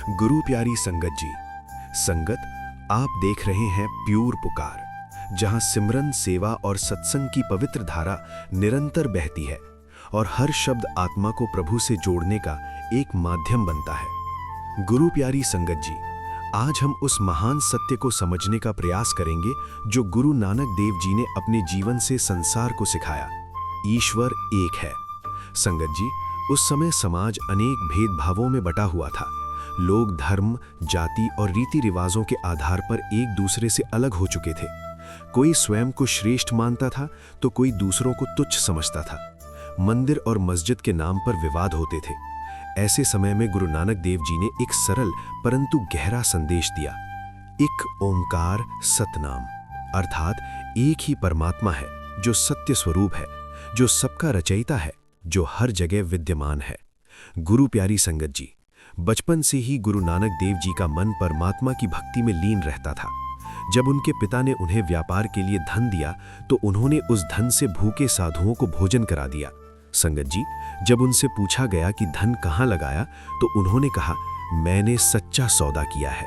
गुरु प्यारी संगत जी। संगत, आप देख रहे हैं प्यूर पुकार, जहां सिमरन, सेवा और सत्संग की पवित्र धारा निरंतर बहती है और हर शब्द आत्मा को प्रभु से जोड़ने का एक माध्यम बनता है। गुरु प्यारी संगत जी, आज हम उस महान सत्य को समझने का प्रयास करेंगे जो गुरु नानक देव जी ने अपने जीवन से संसार को सिखाया। ईश्वर एक है। संगत जी, उस समय समाज अनेक भेदभावों में बटा हुआ था। लोग धर्म, जाति और रीति रिवाजों के आधार पर एक दूसरे से अलग हो चुके थे। कोई स्वयं को श्रेष्ठ मानता था तो कोई दूसरों को तुच्छ समझता था। मंदिर और मस्जिद के नाम पर विवाद होते थे। ऐसे समय में गुरु नानक देव जी ने एक सरल परंतु गहरा संदेश दिया। एक ओंकार सतनाम, अर्थात एक ही परमात्मा है जो सत्य स्वरूप है, जो सबका रचयिता है, जो हर जगह विद्यमान है। गुरु प्यारी संगत जी, बचपन से ही गुरु नानक देव जी का मन परमात्मा की भक्ति में लीन रहता था। जब उनके पिता ने उन्हें व्यापार के लिए धन दिया तो उन्होंने उस धन से भूखे साधुओं को भोजन करा दिया। संगत जी, जब उनसे पूछा गया कि धन कहाँ लगाया तो उन्होंने कहा, मैंने सच्चा सौदा किया है।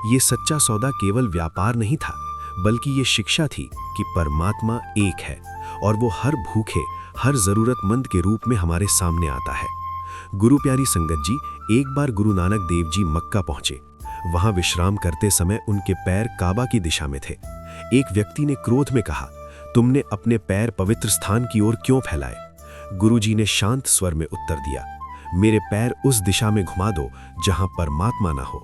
ये सच्चा सौदा केवल व्यापार नहीं था, बल्कि ये शिक्षा थी कि परमात्मा एक है और वो हर भूखे, हर जरूरतमंद के रूप में हमारे सामने आता है। गुरु प्यारी संगत जी, एक बार गुरु नानक देव जी मक्का पहुंचे। वहां विश्राम करते समय उनके पैर काबा की दिशा में थे। एक व्यक्ति ने क्रोध में कहा, तुमने अपने पैर पवित्र स्थान की ओर क्यों फैलाए? गुरुजी ने शांत स्वर में उत्तर दिया, मेरे पैर उस दिशा में घुमा दो जहां परमात्मा ना हो।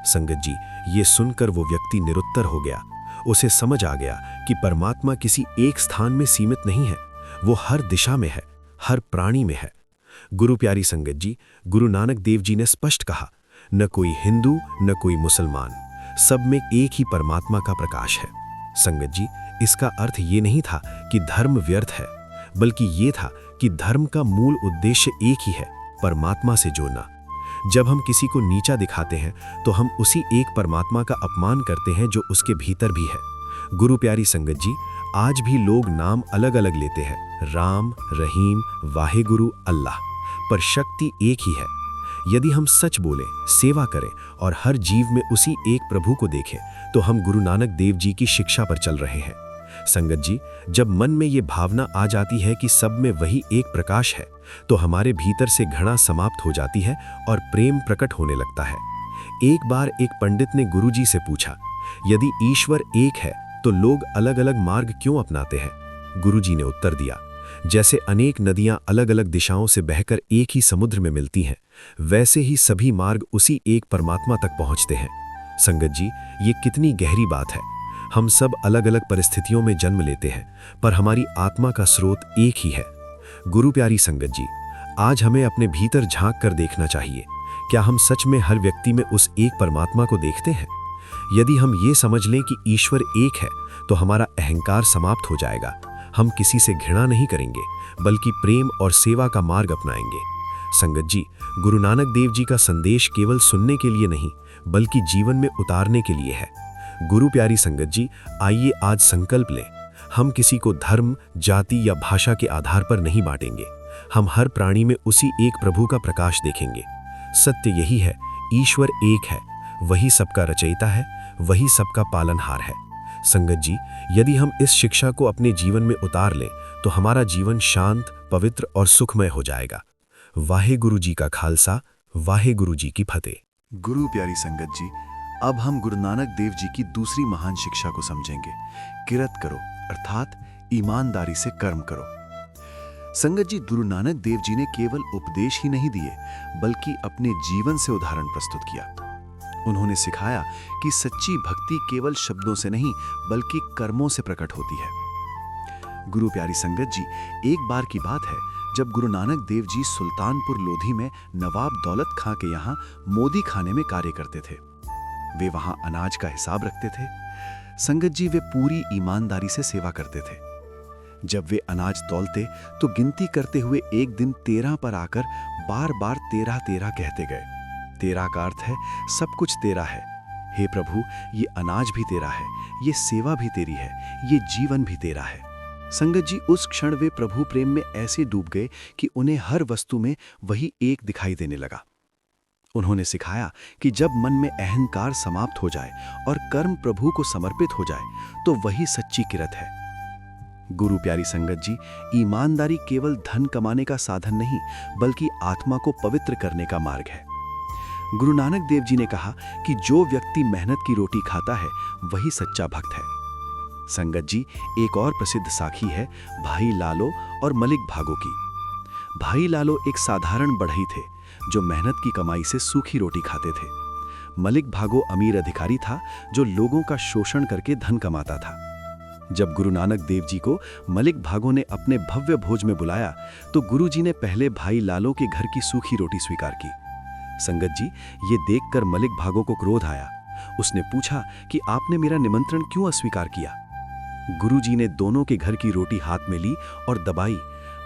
संगत जी, ये सुनकर वो व्यक्ति निरुत्तर हो गया। उसे समझ आ गया कि परमात्मा किसी एक स्थान में सीमित नहीं है, वो हर दिशा में है, हर प्राणी में है। गुरु प्यारी संगत जी, गुरु नानक देव जी ने स्पष्ट कहा, न कोई हिंदू न कोई मुसलमान, सब में एक ही परमात्मा का प्रकाश है। संगत जी, इसका अर्थ ये नहीं था कि धर्म व्यर्थ है, बल्कि ये था कि धर्म का मूल उद्देश्य एक ही है, परमात्मा से जोड़ना। जब हम किसी को नीचा दिखाते हैं तो हम उसी एक परमात्मा का अपमान करते हैं जो उसके भीतर भी है। गुरु प्यारी संगत जी, आज भी लोग नाम अलग अलग लेते हैं, राम, रहीम, वाहेगुरु, अल्लाह, पर शक्ति एक ही है। यदि हम सच बोलें, सेवा करें और हर जीव में उसी एक प्रभु को देखें तो हम गुरु नानक देव जी की शिक्षा पर चल रहे हैं। संगत जी, जब मन में ये भावना आ जाती है कि सब में वही एक प्रकाश है तो हमारे भीतर से घृणा समाप्त हो जाती है और प्रेम प्रकट होने लगता है। एक बार एक पंडित ने गुरुजी से पूछा, यदि ईश्वर एक है तो लोग अलग अलग मार्ग क्यों अपनाते हैं? गुरुजी ने उत्तर दिया, जैसे अनेक नदियां अलग अलग दिशाओं से बहकर एक ही समुद्र में मिलती हैं, वैसे ही सभी मार्ग उसी एक परमात्मा तक पहुंचते हैं। संगत जी, ये कितनी गहरी बात है। हम सब अलग अलग परिस्थितियों में जन्म लेते हैं, पर हमारी आत्मा का स्रोत एक ही है। गुरु प्यारी संगत जी, आज हमें अपने भीतर झांक कर देखना चाहिए। क्या हम सच में हर व्यक्ति में उस एक परमात्मा को देखते हैं? यदि हम ये समझ लें कि ईश्वर एक है तो हमारा अहंकार समाप्त हो जाएगा। हम किसी से घृणा नहीं करेंगे, बल्कि प्रेम और सेवा का मार्ग अपनाएंगे। संगत जी, गुरु नानक देव जी का संदेश केवल सुनने के लिए नहीं, बल्कि जीवन में उतारने के लिए है। गुरु प्यारी संगत जी, आइए आज संकल्प लें, हम किसी को धर्म, जाति या भाषा के आधार पर नहीं बांटेंगे। हम हर प्राणी में उसी एक प्रभु का प्रकाश देखेंगे। सत्य यही है, ईश्वर एक है, वही सबका रचयिता है, वही सबका पालनहार है। संगत जी, यदि हम इस शिक्षा को अपने जीवन में उतार लें तो हमारा जीवन शांत, पवित्र और सुखमय हो जाएगा। वाहेगुरु जी का खालसा, वाहेगुरु जी की फतेह। गुरु प्यारी संगत जी, अब हम गुरु नानक देव जी की दूसरी महान शिक्षा को समझेंगे। किरत करो, अर्थात ईमानदारी से कर्म करो। संगत जी, गुरु नानक देव जी ने केवल उपदेश ही नहीं दिए, बल्कि अपने जीवन से उदाहरण प्रस्तुत किया। उन्होंने सिखाया कि सच्ची भक्ति केवल शब्दों से नहीं, बल्कि कर्मों से प्रकट होती है। गुरु प्यारी संगत जी, एक बार की बात है जब गुरु नानक देव जी सुल्तानपुर लोधी में नवाब दौलत खां के यहाँ मोदी खाने में कार्य करते थे। वे वहां अनाज का हिसाब रखते थे। संगत जी, वे पूरी ईमानदारी से सेवा करते थे। जब वे अनाज तौलते तो गिनती करते हुए एक दिन 13 पर आकर बार बार 13 13 कहते गए। 13 का अर्थ है सब कुछ तेरा है। हे प्रभु, ये अनाज भी तेरा है, ये सेवा भी तेरी है, ये जीवन भी तेरा है। संगत जी, उस क्षण वे प्रभु प्रेम में ऐसे डूब गए कि उन्हें हर वस्तु में वही एक दिखाई देने लगा। उन्होंने सिखाया कि जब मन में अहंकार समाप्त हो जाए और कर्म प्रभु को समर्पित हो जाए तो वही सच्ची किरत है। गुरु प्यारी संगत जी, ईमानदारी केवल धन कमाने का साधन नहीं बल्कि आत्मा को पवित्र करने का मार्ग है। गुरु नानक देव जी ने कहा कि जो व्यक्ति मेहनत की रोटी खाता है वही सच्चा भक्त है। संगत जी, एक और प्रसिद्ध साखी है भाई लालो और मलिक भागो की। भाई लालो एक साधारण बढ़ई थे जो मेहनत की कमाई से सूखी रोटी खाते थे। मलिक भागो अमीर अधिकारी था जो लोगों का शोषण करके धन कमाता था। जब गुरु नानक देव जी को मलिक भागो ने अपने भव्य भोज में बुलाया तो गुरु जी ने पहले भाई लालो के घर की सूखी रोटी स्वीकार की। संगत जी, ये देखकर मलिक भागो को क्रोध आया। उसने पूछा कि आपने मेरा निमंत्रण क्यों अस्वीकार किया। गुरु जी ने दोनों के घर की रोटी हाथ में ली और दबाई।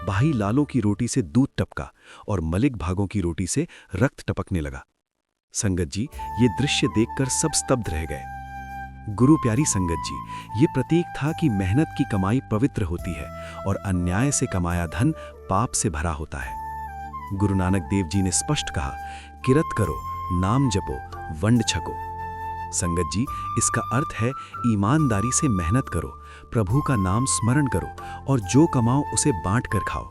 भाई लालो की रोटी से दूध टपका और मलिक भागो की रोटी से रक्त टपकने लगा। संगत जी, ये दृश्य देखकर सब स्तब्ध रह गए। गुरु प्यारी संगत जी, ये प्रतीक था कि मेहनत की कमाई पवित्र होती है और अन्याय से कमाया धन पाप से भरा होता है। गुरु नानक देव जी ने स्पष्ट कहा, किरत करो, नाम जपो, वंड छको। संगत जी, इसका अर्थ है ईमानदारी से मेहनत करो, प्रभु का नाम स्मरण करो और जो कमाओ उसे बांट कर खाओ।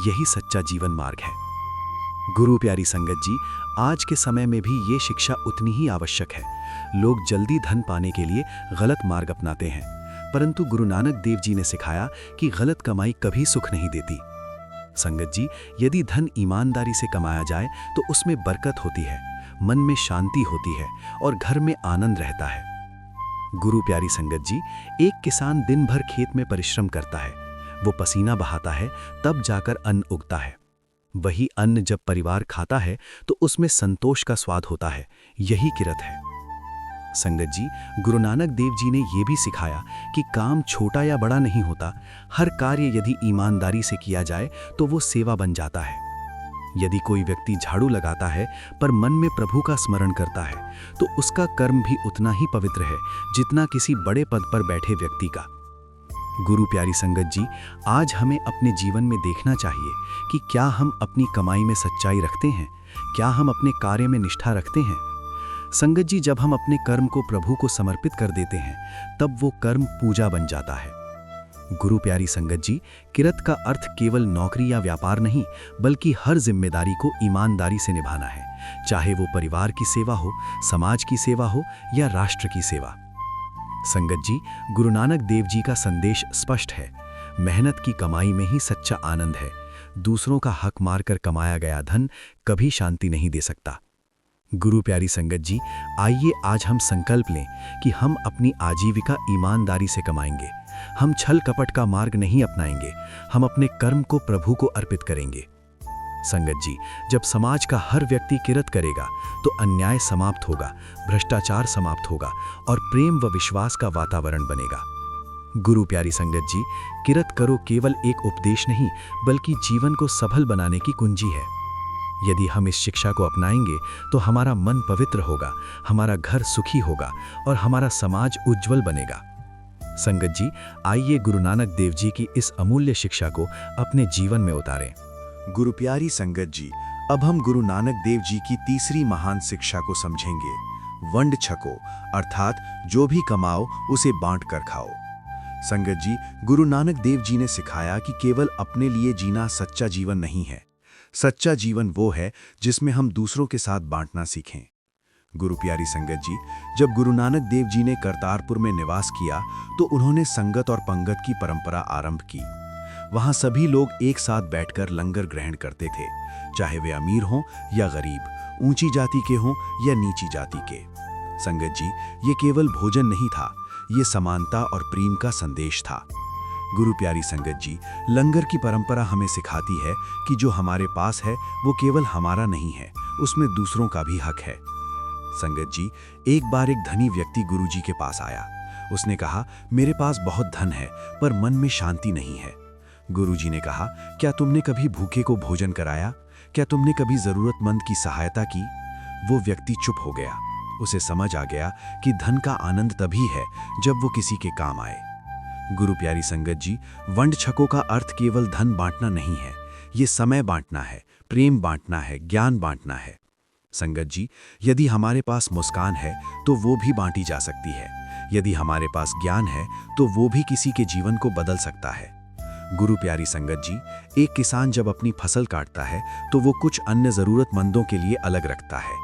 यही सच्चा जीवन मार्ग है। गुरु प्यारी संगत जी, आज के समय में भी ये शिक्षा उतनी ही आवश्यक है। लोग जल्दी धन पाने के लिए गलत मार्ग अपनाते हैं, परंतु गुरु नानक देव जी ने सिखाया कि गलत कमाई कभी सुख नहीं देती। संगत जी, यदि धन ईमानदारी से कमाया जाए तो उसमें बरकत होती है, मन में शांति होती है और घर में आनंद रहता है। गुरु प्यारी संगत जी, एक किसान दिन भर खेत में परिश्रम करता है, वो पसीना बहाता है, तब जाकर अन्न उगता है। वही अन्न जब परिवार खाता है तो उसमें संतोष का स्वाद होता है। यही किरत है। संगत जी, गुरु नानक देव जी ने यह भी सिखाया कि काम छोटा या बड़ा नहीं होता। हर कार्य यदि ईमानदारी से किया जाए तो वो सेवा बन जाता है। यदि कोई व्यक्ति झाड़ू लगाता है पर मन में प्रभु का स्मरण करता है तो उसका कर्म भी उतना ही पवित्र है जितना किसी बड़े पद पर बैठे व्यक्ति का। गुरु प्यारी संगत जी, आज हमें अपने जीवन में देखना चाहिए कि क्या हम अपनी कमाई में सच्चाई रखते हैं, क्या हम अपने कार्य में निष्ठा रखते हैं। संगत जी, जब हम अपने कर्म को प्रभु को समर्पित कर देते हैं तब वो कर्म पूजा बन जाता है। गुरु प्यारी संगत जी, किरत का अर्थ केवल नौकरी या व्यापार नहीं बल्कि हर जिम्मेदारी को ईमानदारी से निभाना है, चाहे वो परिवार की सेवा हो, समाज की सेवा हो या राष्ट्र की सेवा। संगत जी, गुरु नानक देव जी का संदेश स्पष्ट है, मेहनत की कमाई में ही सच्चा आनंद है। दूसरों का हक मारकर कमाया गया धन कभी शांति नहीं दे सकता। गुरु प्यारी संगत जी, आइए आज हम संकल्प लें कि हम अपनी आजीविका ईमानदारी से कमाएंगे। हम छल कपट का मार्ग नहीं अपनाएंगे, हम अपने कर्म को प्रभु को अर्पित करेंगे। संगत जी, जब समाज का हर व्यक्ति किरत करेगा तो अन्याय समाप्त होगा, भ्रष्टाचार समाप्त होगा और प्रेम व विश्वास का वातावरण बनेगा। गुरु प्यारी संगत जी, किरत करो केवल एक उपदेश नहीं बल्कि जीवन को सफल बनाने की कुंजी है। यदि हम इस शिक्षा को अपनाएंगे तो हमारा मन पवित्र होगा, हमारा घर सुखी होगा और हमारा समाज उज्जवल बनेगा। संगत जी, आइए गुरु नानक देव जी की इस अमूल्य शिक्षा को अपने जीवन में उतारें। गुरु प्यारी संगत जी, अब हम गुरु नानक देव जी की तीसरी महान शिक्षा को समझेंगे, वंड छको, अर्थात जो भी कमाओ उसे बांट कर खाओ। संगत जी, गुरु नानक देव जी ने सिखाया कि केवल अपने लिए जीना सच्चा जीवन नहीं है। सच्चा जीवन वो है जिसमें हम दूसरों के साथ बांटना सीखें। गुरु प्यारी संगत जी, जब गुरु नानक देव जी ने करतारपुर में निवास किया तो उन्होंने संगत और पंगत की परंपरा आरंभ की। वहां सभी लोग एक साथ बैठकर लंगर ग्रहण करते थे, चाहे वे अमीर हों या गरीब, ऊंची जाति के हों या नीची जाति के। संगत जी, ये केवल भोजन नहीं था, ये समानता और प्रेम का संदेश था। गुरु प्यारी संगत जी, लंगर की परंपरा हमें सिखाती है कि जो हमारे पास है वो केवल हमारा नहीं है, उसमें दूसरों का भी हक है। संगत जी, एक बार एक धनी व्यक्ति गुरु जी के पास आया। उसने कहा, मेरे पास बहुत धन है पर मन में शांति नहीं है। गुरु जी ने कहा, क्या तुमने कभी भूखे को भोजन कराया? क्या तुमने कभी जरूरतमंद की सहायता की? वो व्यक्ति चुप हो गया। उसे समझ आ गया कि धन का आनंद तभी है जब वो किसी के काम आए। गुरु प्यारी संगत जी, वंड छको का अर्थ केवल धन बांटना नहीं है, ये समय बांटना है, प्रेम बांटना है, ज्ञान बांटना है। संगत जी, यदि हमारे पास मुस्कान है तो वो भी बांटी जा सकती है। यदि हमारे पास ज्ञान है तो वो भी किसी के जीवन को बदल सकता है। गुरु प्यारी संगत जी, एक किसान जब अपनी फसल काटता है तो वो कुछ अन्य जरूरतमंदों के लिए अलग रखता है।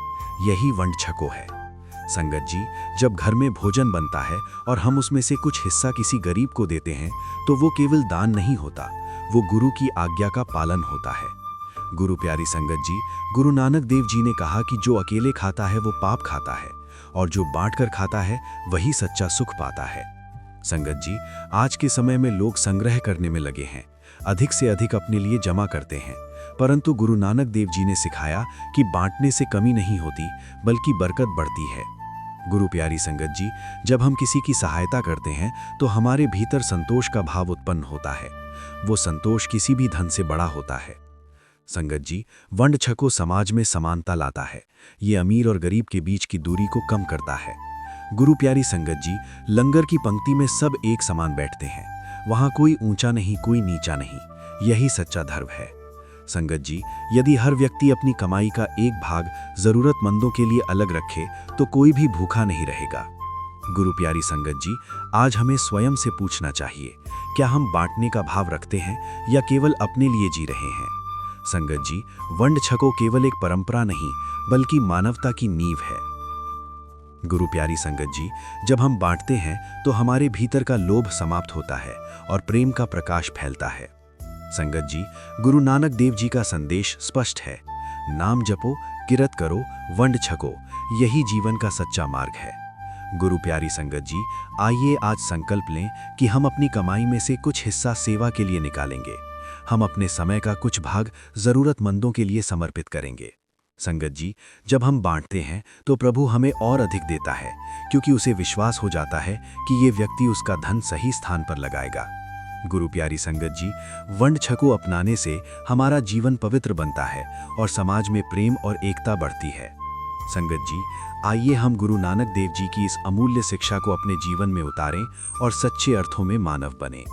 यही वंड छको है। संगत जी, जब घर में भोजन बनता है और हम उसमें से कुछ हिस्सा किसी गरीब को देते हैं तो वो केवल दान नहीं होता, वो गुरु की आज्ञा का पालन होता है। गुरु प्यारी संगत जी, गुरु नानक देव जी ने कहा कि जो अकेले खाता है वो पाप खाता है और जो बांटकर खाता है वही सच्चा सुख पाता है। संगत जी, आज के समय में लोग संग्रह करने में लगे हैं, अधिक से अधिक अपने लिए जमा करते हैं, परंतु गुरु नानक देव जी ने सिखाया कि बांटने से कमी नहीं होती बल्कि बरकत बढ़ती है। गुरु प्यारी संगत जी, जब हम किसी की सहायता करते हैं तो हमारे भीतर संतोष का भाव उत्पन्न होता है। वो संतोष किसी भी धन से बड़ा होता है। संगत जी, वंड छको समाज में समानता लाता है। ये अमीर और गरीब के बीच की दूरी को कम करता है। गुरु प्यारी संगत जी, लंगर की पंक्ति में सब एक समान बैठते हैं। वहाँ कोई ऊंचा नहीं, कोई नीचा नहीं। यही सच्चा धर्म है। संगत जी, यदि हर व्यक्ति अपनी कमाई का एक भाग जरूरतमंदों के लिए अलग रखे तो कोई भी भूखा नहीं रहेगा। गुरु प्यारी संगत जी, आज हमें स्वयं से पूछना चाहिए, क्या हम बांटने का भाव रखते हैं या केवल अपने लिए जी रहे हैं? संगत जी, वंड छको केवल एक परंपरा नहीं बल्कि मानवता की नींव है। गुरु प्यारी संगत जी, जब हम बांटते हैं तो हमारे भीतर का लोभ समाप्त होता है और प्रेम का प्रकाश फैलता है। संगत जी, गुरु नानक देव जी का संदेश स्पष्ट है। नाम जपो, किरत करो, वंड छको, यही जीवन का सच्चा मार्ग है। गुरु प्यारी संगत जी, आइए आज संकल्प लें कि हम अपनी कमाई में से कुछ हिस्सा सेवा के लिए निकालेंगे। हम अपने समय का कुछ भाग जरूरतमंदों के लिए समर्पित करेंगे। संगत जी, जब हम बांटते हैं तो प्रभु हमें और अधिक देता है, क्योंकि उसे विश्वास हो जाता है कि ये व्यक्ति उसका धन सही स्थान पर लगाएगा। गुरु प्यारी संगत जी, वंड छको अपनाने से हमारा जीवन पवित्र बनता है और समाज में प्रेम और एकता बढ़ती है। संगत जी, आइए हम गुरु नानक देव जी की इस अमूल्य शिक्षा को अपने जीवन में उतारें और सच्चे अर्थों में मानव बने।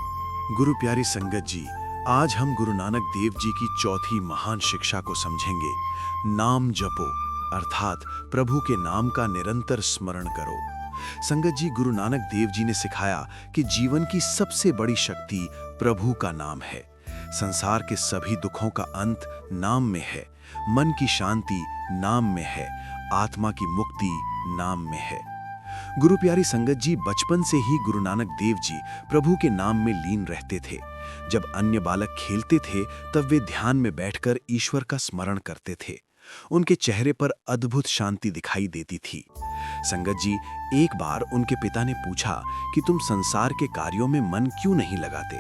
गुरु प्यारी संगत जी, आज हम गुरु नानक देव जी की चौथी महान शिक्षा को समझेंगे। नाम जपो, अर्थात प्रभु के नाम का निरंतर स्मरण करो। संगत जी, गुरु नानक देव जी ने सिखाया कि जीवन की सबसे बड़ी शक्ति प्रभु का नाम है। संसार के सभी दुखों का अंत नाम में है, मन की शांति नाम में है, आत्मा की मुक्ति नाम में है। गुरु प्यारी संगत जी, बचपन से ही गुरु नानक देव जी प्रभु के नाम में लीन रहते थे। जब अन्य बालक खेलते थे तब वे ध्यान में बैठकर ईश्वर का स्मरण करते थे। उनके चेहरे पर अद्भुत शांति दिखाई देती थी। संगत जी, एक बार उनके पिता ने पूछा कि तुम संसार के कार्यों में मन क्यों नहीं लगाते?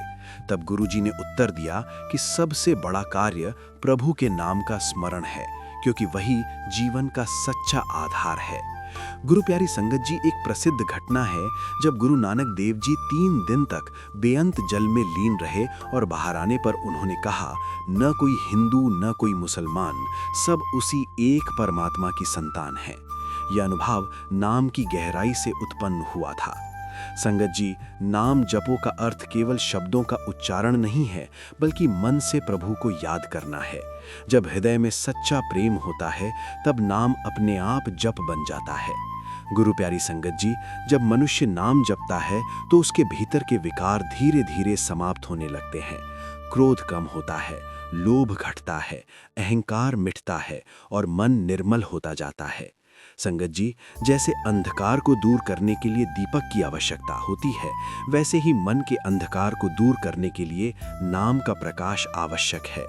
तब गुरुजी ने उत्तर दिया कि सबसे बड़ा कार्य प्रभु के नाम का स्मरण है, क्योंकि वही जीवन का सच्चा आधार है। गुरु प्यारी संगत जी, एक प्रसिद्ध घटना है जब गुरु नानक देव जी 3 दिन तक बेअंत जल में लीन रहे और बाहर आने पर उन्होंने कहा, न कोई हिंदू न कोई मुसलमान, सब उसी एक परमात्मा की संतान हैं। यह अनुभव नाम की गहराई से उत्पन्न हुआ था। संगत जी, नाम जपो का अर्थ केवल शब्दों का उच्चारण नहीं है, बल्कि मन से प्रभु को याद करना है। जब हृदय में सच्चा प्रेम होता है तब नाम अपने आप जप बन जाता है। गुरु प्यारी संगत जी, जब मनुष्य नाम जपता है तो उसके भीतर के विकार धीरे धीरे समाप्त होने लगते हैं। क्रोध कम होता है, लोभ घटता है, अहंकार मिटता है और मन निर्मल होता जाता है। संगत जी, जैसे अंधकार को दूर करने के लिए दीपक की आवश्यकता होती है, वैसे ही मन के अंधकार को दूर करने के लिए नाम का प्रकाश आवश्यक है।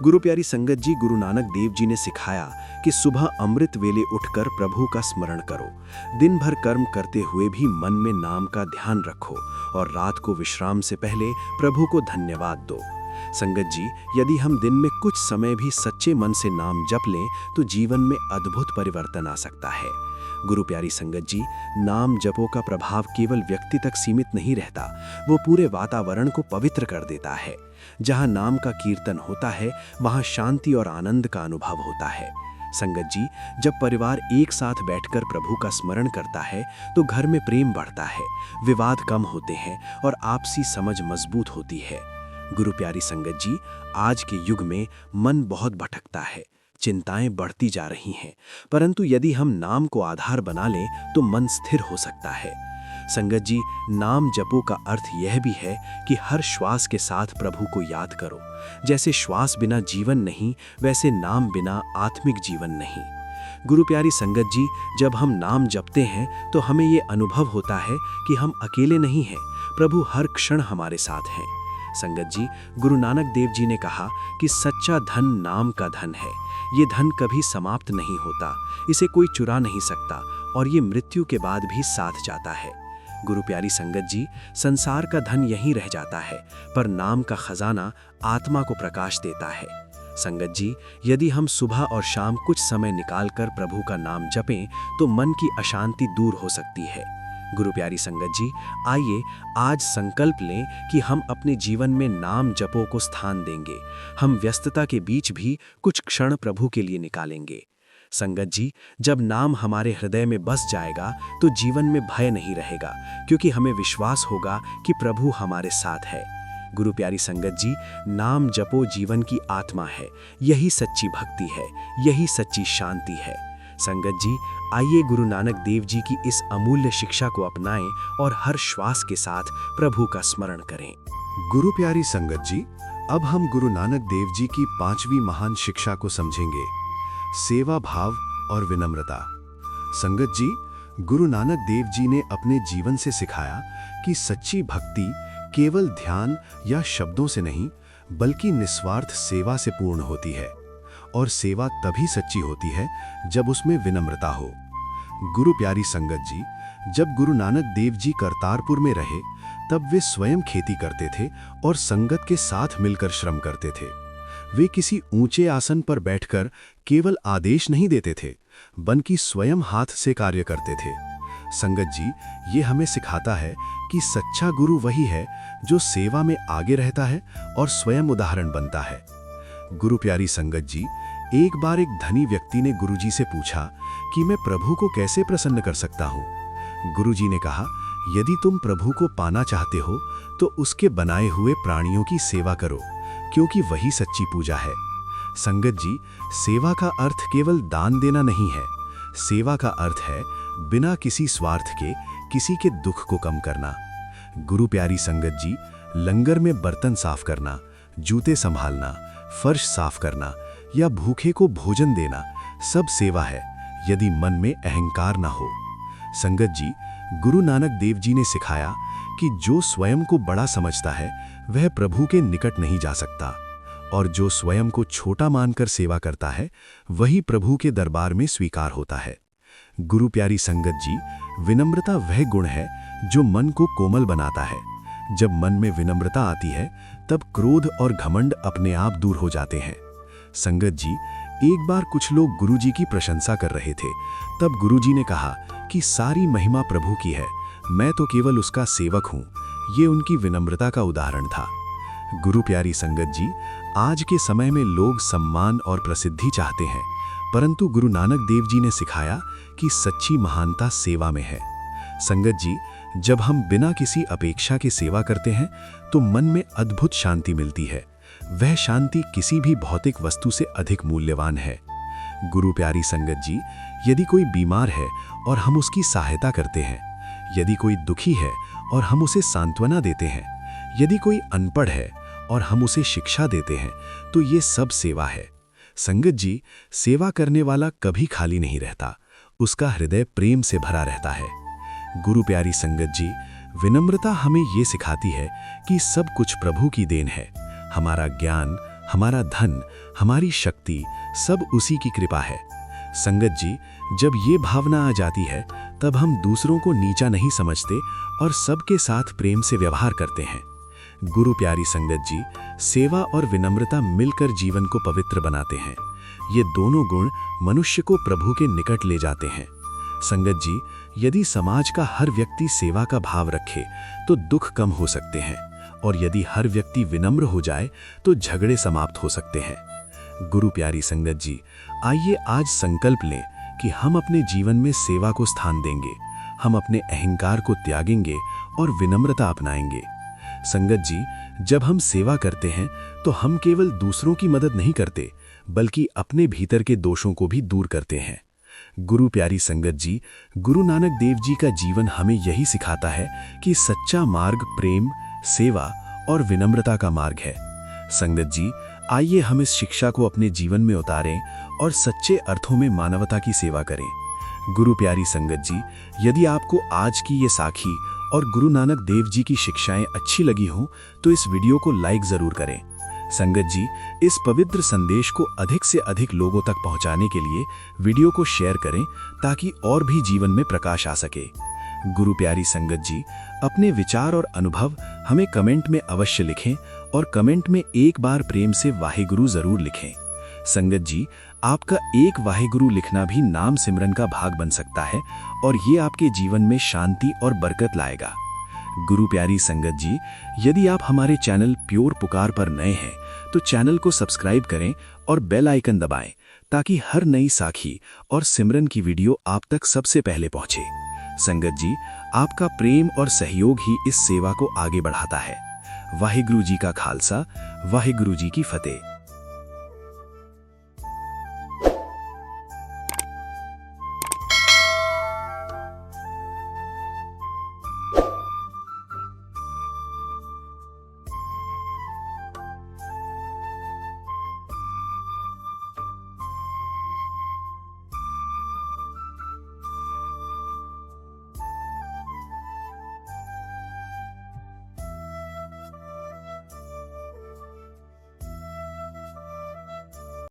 गुरु प्यारी संगत जी, गुरु नानक देव जी ने सिखाया कि सुबह अमृत वेले उठकर प्रभु का स्मरण करो। दिन भर कर्म करते हुए भी मन में नाम का ध्यान रखो और रात को विश्राम से पहले प्रभु को धन्यवाद दो। संगत जी, यदि हम दिन में कुछ समय भी सच्चे मन से नाम जप लें तो जीवन में अद्भुत परिवर्तन आ सकता है। गुरु प्यारी संगत जी, नाम जपो का प्रभाव केवल व्यक्ति तक सीमित नहीं रहता, वो पूरे वातावरण को पवित्र कर देता है। जहाँ नाम का कीर्तन होता है वहाँ शांति और आनंद का अनुभव होता है। संगत जी, जब परिवार एक साथ बैठकर प्रभु का स्मरण करता है तो घर में प्रेम बढ़ता है, विवाद कम होते हैं और आपसी समझ मजबूत होती है। गुरु प्यारी संगत जी, आज के युग में मन बहुत भटकता है, चिंताएं बढ़ती जा रही हैं, परंतु यदि हम नाम को आधार बना लें तो मन स्थिर हो सकता है। संगत जी, नाम जपो का अर्थ यह भी है कि हर श्वास के साथ प्रभु को याद करो। जैसे श्वास बिना जीवन नहीं, वैसे नाम बिना आत्मिक जीवन नहीं। गुरु प्यारी संगत जी, जब हम नाम जपते हैं तो हमें ये अनुभव होता है कि हम अकेले नहीं हैं, प्रभु हर क्षण हमारे साथ हैं। संगत जी, गुरु नानक देव जी ने कहा कि सच्चा धन नाम का धन है। ये धन कभी समाप्त नहीं होता, इसे कोई चुरा नहीं सकता और ये मृत्यु के बाद भी साथ जाता है। गुरु प्यारी संगत जी, संसार का धन यहीं रह जाता है, पर नाम का खजाना आत्मा को प्रकाश देता है। संगत जी, यदि हम सुबह और शाम कुछ समय निकालकर प्रभु का नाम जपें तो मन की अशांति दूर हो सकती है। गुरु प्यारी संगत जी, आइए आज संकल्प लें कि हम अपने जीवन में नाम जपो को स्थान देंगे। हम व्यस्तता के बीच भी कुछ क्षण प्रभु के लिए निकालेंगे। संगत जी, जब नाम हमारे हृदय में बस जाएगा तो जीवन में भय नहीं रहेगा, क्योंकि हमें विश्वास होगा कि प्रभु हमारे साथ है। गुरु प्यारी संगत जी, नाम जपो जीवन की आत्मा है। यही सच्ची भक्ति है, यही सच्ची शांति है। संगत जी, आइए गुरु नानक देव जी की इस अमूल्य शिक्षा को अपनाएं और हर श्वास के साथ प्रभु का स्मरण करें। गुरु प्यारी संगत जी, अब हम गुरु नानक देव जी की 5वीं महान शिक्षा को समझेंगे, सेवा भाव और विनम्रता। संगत जी, गुरु नानक देव जी ने अपने जीवन से सिखाया कि सच्ची भक्ति केवल ध्यान या शब्दों से नहीं, बल्कि निस्वार्थ सेवा से पूर्ण होती है, और सेवा तभी सच्ची होती है जब उसमें विनम्रता हो। गुरु प्यारी संगत जी, जब गुरु नानक देव जी करतारपुर में रहे तब वे स्वयं खेती करते थे और संगत के साथ मिलकर श्रम करते थे। वे किसी ऊंचे आसन पर बैठकर केवल आदेश नहीं देते थे, बल्कि स्वयं हाथ से कार्य करते थे। संगत जी, ये हमें सिखाता है कि सच्चा गुरु वही है जो सेवा में आगे रहता है और स्वयं उदाहरण बनता है। गुरु प्यारी संगत जी, एक बार एक धनी व्यक्ति ने गुरुजी से पूछा कि मैं प्रभु को कैसे प्रसन्न कर सकता हूँ। गुरुजी ने कहा, यदि तुम प्रभु को पाना चाहते हो तो उसके बनाए हुए प्राणियों की सेवा करो, क्योंकि वही सच्ची पूजा है। संगत जी, सेवा का अर्थ केवल दान देना नहीं है। सेवा का अर्थ है बिना किसी स्वार्थ के किसी के दुख को कम करना। गुरु प्यारी संगत जी, लंगर में बर्तन साफ करना, जूते संभालना, फर्श साफ करना या भूखे को भोजन देना सब सेवा है, यदि मन में अहंकार ना हो। संगत जी, गुरु नानक देव जी ने सिखाया कि जो स्वयं को बड़ा समझता है वह प्रभु के निकट नहीं जा सकता, और जो स्वयं को छोटा मानकर सेवा करता है वही प्रभु के दरबार में स्वीकार होता है। गुरु प्यारी संगत जी, विनम्रता वह गुण है जो मन को कोमल बनाता है। जब मन में विनम्रता आती है तब क्रोध और घमंड अपने आप दूर हो जाते हैं। संगत जी, एक बार कुछ लोग गुरुजी की प्रशंसा कर रहे थे, तब गुरुजी ने कहा कि सारी महिमा प्रभु की है, मैं तो केवल उसका सेवक हूँ। ये उनकी विनम्रता का उदाहरण था। गुरु प्यारी संगत जी, आज के समय में लोग सम्मान और प्रसिद्धि चाहते हैं, परंतु गुरु नानक देव जी ने सिखाया कि सच्ची महानता सेवा में है। संगत जी, जब हम बिना किसी अपेक्षा के सेवा करते हैं तो मन में अद्भुत शांति मिलती है। वह शांति किसी भी भौतिक वस्तु से अधिक मूल्यवान है। गुरु प्यारी संगत जी, यदि कोई बीमार है और हम उसकी सहायता करते हैं, यदि कोई दुखी है और हम उसे सांत्वना देते हैं, यदि कोई अनपढ़ है और हम उसे शिक्षा देते हैं, तो ये सब सेवा है। संगत जी, सेवा करने वाला कभी खाली नहीं रहता, उसका हृदय प्रेम से भरा रहता है। गुरु प्यारी संगत जी, विनम्रता हमें ये सिखाती है कि सब कुछ प्रभु की देन है। हमारा ज्ञान, हमारा धन, हमारी शक्ति सब उसी की कृपा है। संगत जी, जब ये भावना आ जाती है तब हम दूसरों को नीचा नहीं समझते और सबके साथ प्रेम से व्यवहार करते हैं। गुरु प्यारी संगत जी, सेवा और विनम्रता मिलकर जीवन को पवित्र बनाते हैं। ये दोनों गुण मनुष्य को प्रभु के निकट ले जाते हैं। संगत जी, यदि समाज का हर व्यक्ति सेवा का भाव रखे तो दुख कम हो सकते हैं, और यदि हर व्यक्ति विनम्र हो जाए तो झगड़े समाप्त हो सकते हैं। गुरु प्यारी संगत जी, आइए आज संकल्प लें कि हम अपने जीवन में सेवा को स्थान देंगे। हम अपने अहंकार को त्यागेंगे और विनम्रता अपनाएंगे। संगत जी, जब हम सेवा करते हैं तो हम केवल दूसरों की मदद नहीं करते, बल्कि अपने भीतर के दोषों को भी दूर करते हैं। गुरु प्यारी संगत जी, गुरु नानक देव जी का जीवन हमें यही सिखाता है कि सच्चा मार्ग प्रेम, सेवा और विनम्रता का मार्ग है। संगत जी, आइए हम इस शिक्षा को अपने जीवन में उतारें और सच्चे अर्थों में मानवता की सेवा करें। गुरु प्यारी संगत जी, यदि आपको आज की ये साखी और गुरु नानक देव जी की शिक्षाएं अच्छी लगी हों तो इस वीडियो को लाइक जरूर करें। संगत जी, इस पवित्र संदेश को अधिक से अधिक लोगों तक पहुंचाने के लिए वीडियो को शेयर करें ताकि और भी जीवन में प्रकाश आ सके। गुरु प्यारी संगत जी, अपने विचार और अनुभव हमें कमेंट में अवश्य लिखें और कमेंट में एक बार प्रेम से वाहेगुरु जरूर लिखें। संगत जी, आपका एक वाहेगुरु लिखना भी नाम सिमरन का भाग बन सकता है और ये आपके जीवन में शांति और बरकत लाएगा। गुरु प्यारी संगत जी, यदि आप हमारे चैनल प्योर पुकार पर नए हैं तो चैनल को सब्सक्राइब करें और बेल आइकन दबाएं ताकि हर नई साखी और सिमरन की वीडियो आप तक सबसे पहले पहुंचे। संगत जी, आपका प्रेम और सहयोग ही इस सेवा को आगे बढ़ाता है। वाहेगुरु जी का खालसा, वाहेगुरु जी की फतेह।